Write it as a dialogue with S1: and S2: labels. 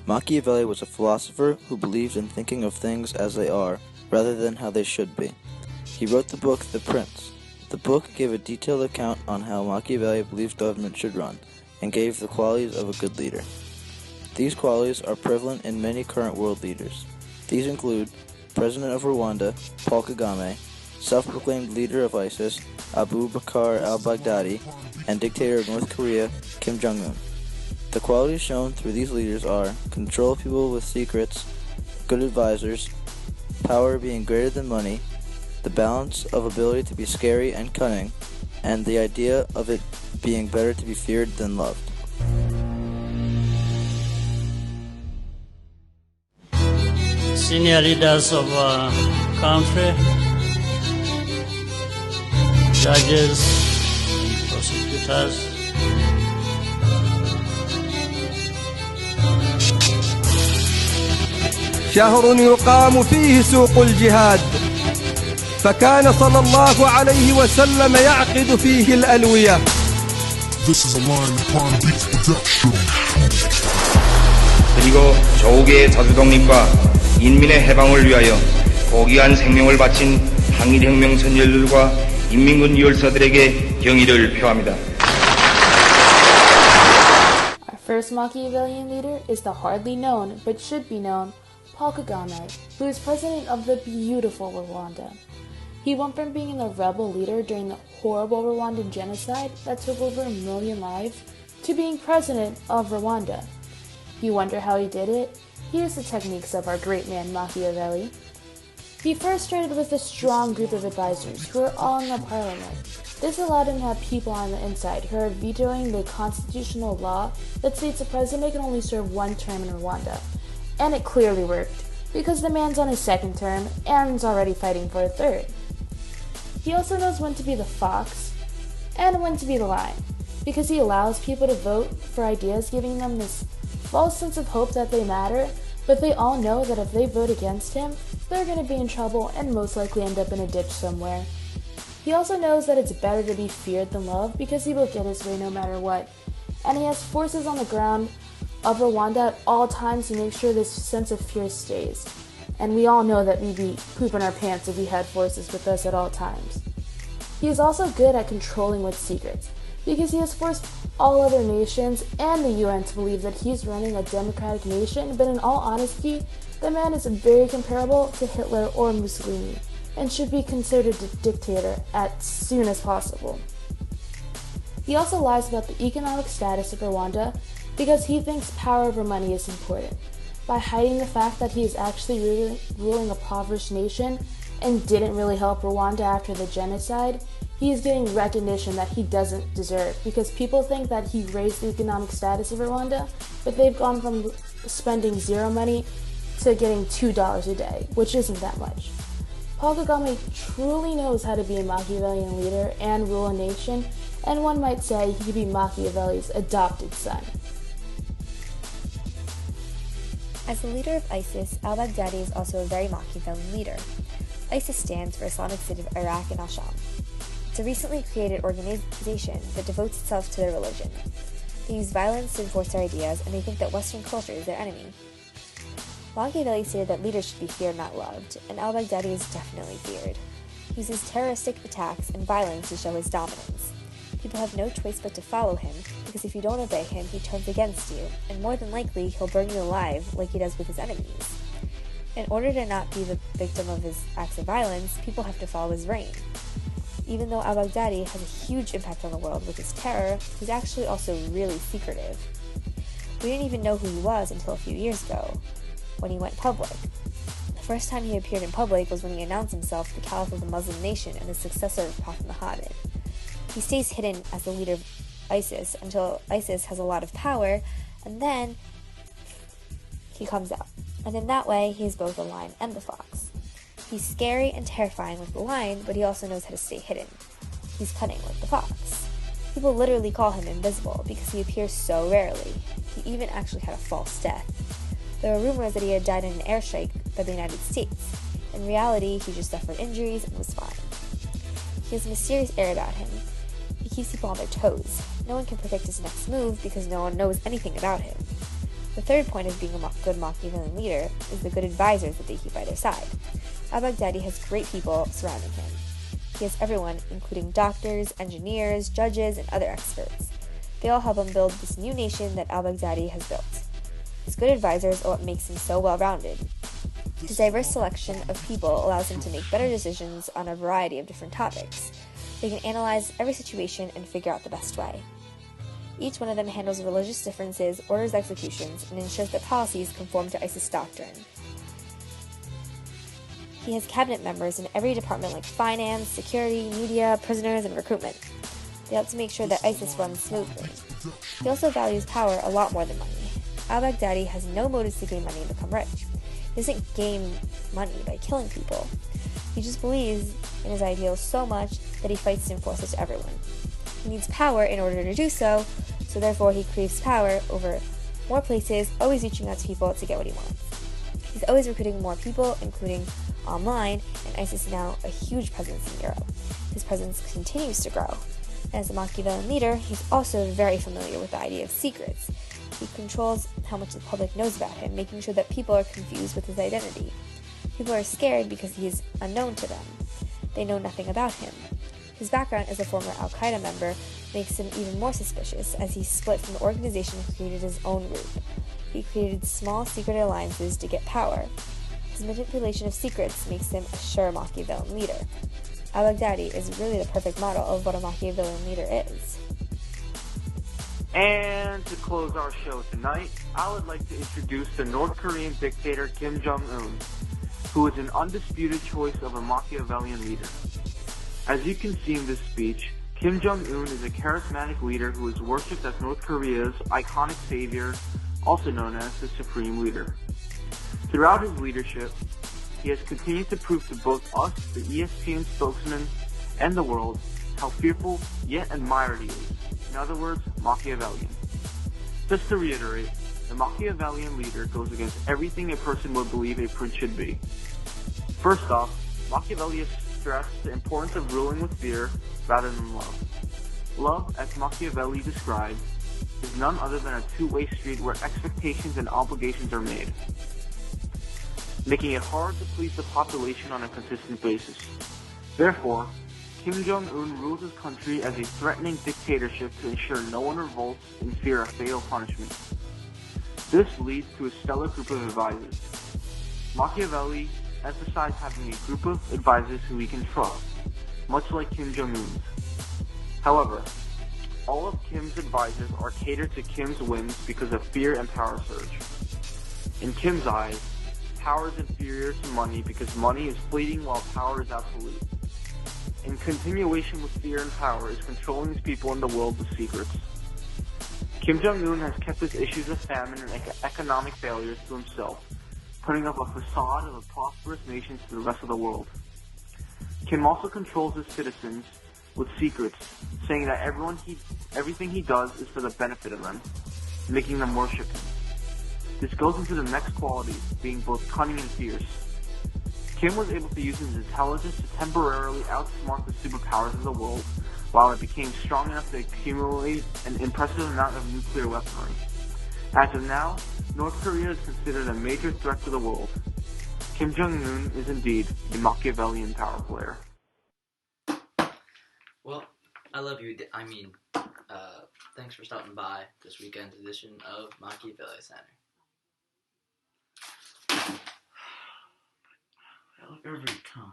S1: Machiavelli was a philosopher who believed in thinking of things as they are, rather than how they should be. He wrote the book The Prince. The book gave a detailed account on how Machiavelli believed government should run, and gave the qualities of a good leader. These qualities are prevalent in many current world leaders. These include President of Rwanda, Paul Kagame, self-proclaimed leader of ISIS, Abu Bakr al-Baghdadi, and dictator of North Korea, Kim Jong-un. The qualities shown through these leaders are control of people with secrets, good advisors, power being greater than money, the balance of ability to be scary and cunning, and the idea of it being better to be feared than loved.
S2: Senior leaders of our country, judges, prosecutors,
S3: شهر يقام فيه سوق الجهاد فكان صلى الله عليه وسلم يعقد فيه الألوية.
S4: This is a line upon beats production.
S5: 그리고 조국의 자주독립과 인민의 해방을 위하여 고귀한 생명을 바친 항일혁명 선열들과 인민군 유혈사들에게 경의를 표합니다.
S6: Our first Machiavellian leader is the hardly known, but should be known, Paul Kagame, who is president of the beautiful Rwanda. He went from being a rebel leader during the horrible Rwandan genocide that took over 1 million lives to being president of Rwanda. You wonder how he did it? Here's the techniques of our great man Machiavelli. He first started with a strong group of advisors who were all in the parliament. This allowed him to have people on the inside who are vetoing the constitutional law that states the president can only serve 1 term in Rwanda. And it clearly worked, because the man's on his 2nd term and is already fighting for a 3rd. He also knows when to be the fox and when to be the lion, because he allows people to vote for ideas, giving them this false sense of hope that they matter, but they all know that if they vote against him, they're going to be in trouble and most likely end up in a ditch somewhere. He also knows that it's better to be feared than loved, because he will get his way no matter what, and he has forces on the ground of Rwanda at all times to make sure this sense of fear stays. And we all know that we'd be pooping our pants if we had forces with us at all times. He is also good at controlling with secrets, because he has forced all other nations and the UN to believe that he's running a democratic nation, but in all honesty, the man is very comparable to Hitler or Mussolini, and should be considered a dictator as soon as possible. He also lies about the economic status of Rwanda, because he thinks power over money is important. By hiding the fact that he is actually ruling a impoverished nation and didn't really help Rwanda after the genocide, he is getting recognition that he doesn't deserve, because people think that he raised the economic status of Rwanda, but they've gone from spending 0 money to getting $2 a day, which isn't that much. Paul Kagame truly knows how to be a Machiavellian leader and rule a nation, and one might say he could be Machiavelli's adopted son.
S7: As the leader of ISIS, al-Baghdadi is also a very Machiavellian leader. ISIS stands for Islamic State of Iraq and al-Sham. It's a recently created organization that devotes itself to their religion. They use violence to enforce their ideas, and they think that Western culture is their enemy. Machiavelli stated that leaders should be feared, not loved, and al-Baghdadi is definitely feared. He uses terroristic attacks and violence to show his dominance. People have no choice but to follow him, because if you don't obey him, he turns against you, and more than likely, he'll burn you alive like he does with his enemies. In order to not be the victim of his acts of violence, people have to follow his reign. Even though al-Baghdadi has a huge impact on the world with his terror, he's actually also really secretive. We didn't even know who he was until a few years ago, when he went public. The first time he appeared in public was when he announced himself the Caliph of the Muslim nation and the successor of Prophet Muhammad. He stays hidden as the leader of ISIS until ISIS has a lot of power, and then he comes out. And in that way, he is both the lion and the fox. He's scary and terrifying with the lion, but he also knows how to stay hidden. He's cunning with the fox. People literally call him invisible because he appears so rarely. He even actually had a false death. There were rumors that he had died in an airstrike by the United States. In reality, he just suffered injuries and was fine. He has a mysterious air about him. He keeps people on their toes. No one can predict his next move because no one knows anything about him. The third point of being a good Machiavellian leader is the good advisors that they keep by their side. Al-Baghdadi has great people surrounding him. He has everyone, including doctors, engineers, judges, and other experts. They all help him build this new nation that al-Baghdadi has built. His good advisors are what makes him so well-rounded. His diverse selection of people allows him to make better decisions on a variety of different topics. They can analyze every situation and figure out the best way. Each one of them handles religious differences, orders executions, and ensures that policies conform to ISIS doctrine. He has cabinet members in every department like finance, security, media, prisoners, and recruitment. They help to make sure that ISIS runs smoothly. He also values power a lot more than money. Al-Baghdadi has no motives to gain money and become rich. He doesn't gain money by killing people. He just believes in his ideals so much that he fights to enforce it to everyone. He needs power in order to do so, so therefore he craves power over more places, always reaching out to people to get what he wants. He's always recruiting more people, including online, and ISIS is now a huge presence in Europe. His presence continues to grow. As a Machiavellian leader, he's also very familiar with the idea of secrets. He controls how much the public knows about him, making sure that people are confused with his identity. People are scared because he is unknown to them. They know nothing about him. His background as a former Al-Qaeda member makes him even more suspicious, as he split from the organization and created his own group. He created small secret alliances to get power. His manipulation of secrets makes him a sure Machiavellian leader. Al-Baghdadi is really the perfect model of what a Machiavellian leader is.
S8: And to close our show tonight, I would like to introduce the North Korean dictator Kim Jong-un, who is an undisputed choice of a Machiavellian leader. As you can see in this speech, Kim Jong-un is a charismatic leader who is worshipped as North Korea's iconic savior, also known as the Supreme Leader. Throughout his leadership, he has continued to prove to both us, the ESPN spokesman, and the world how fearful yet admired he is. In other words, Machiavellian. Just to reiterate, the Machiavellian leader goes against everything a person would believe a prince should be. First off, Machiavelli has stressed the importance of ruling with fear rather than love. Love, as Machiavelli described, is none other than a two-way street where expectations and obligations are made, making it hard to please the population on a consistent basis. Therefore, Kim Jong-un rules his country as a threatening dictatorship to ensure no one revolts in fear of fatal punishment. This leads to a stellar group of advisors. Machiavelli emphasized having a group of advisors who he can trust, much like Kim Jong-un's. However, all of Kim's advisors are catered to Kim's whims because of fear and power surge. In Kim's eyes, power is inferior to money because money is fleeting while power is absolute. In continuation with fear and power is controlling his people in the world with secrets. Kim Jong-un has kept his issues of famine and economic failures to himself, putting up a facade of a prosperous nation to the rest of the world. Kim also controls his citizens with secrets, saying that everything he does is for the benefit of them, making them worship him. This goes into the next quality, being both cunning and fierce. Kim was able to use his intelligence to temporarily outsmart the superpowers of the world, while it became strong enough to accumulate an impressive amount of nuclear weaponry. As of now, North Korea is considered a major threat to the world. Kim Jong-un is indeed a Machiavellian power player.
S9: Well, I love you. Thanks for stopping by this weekend's edition of Machiavelli Center. Every time.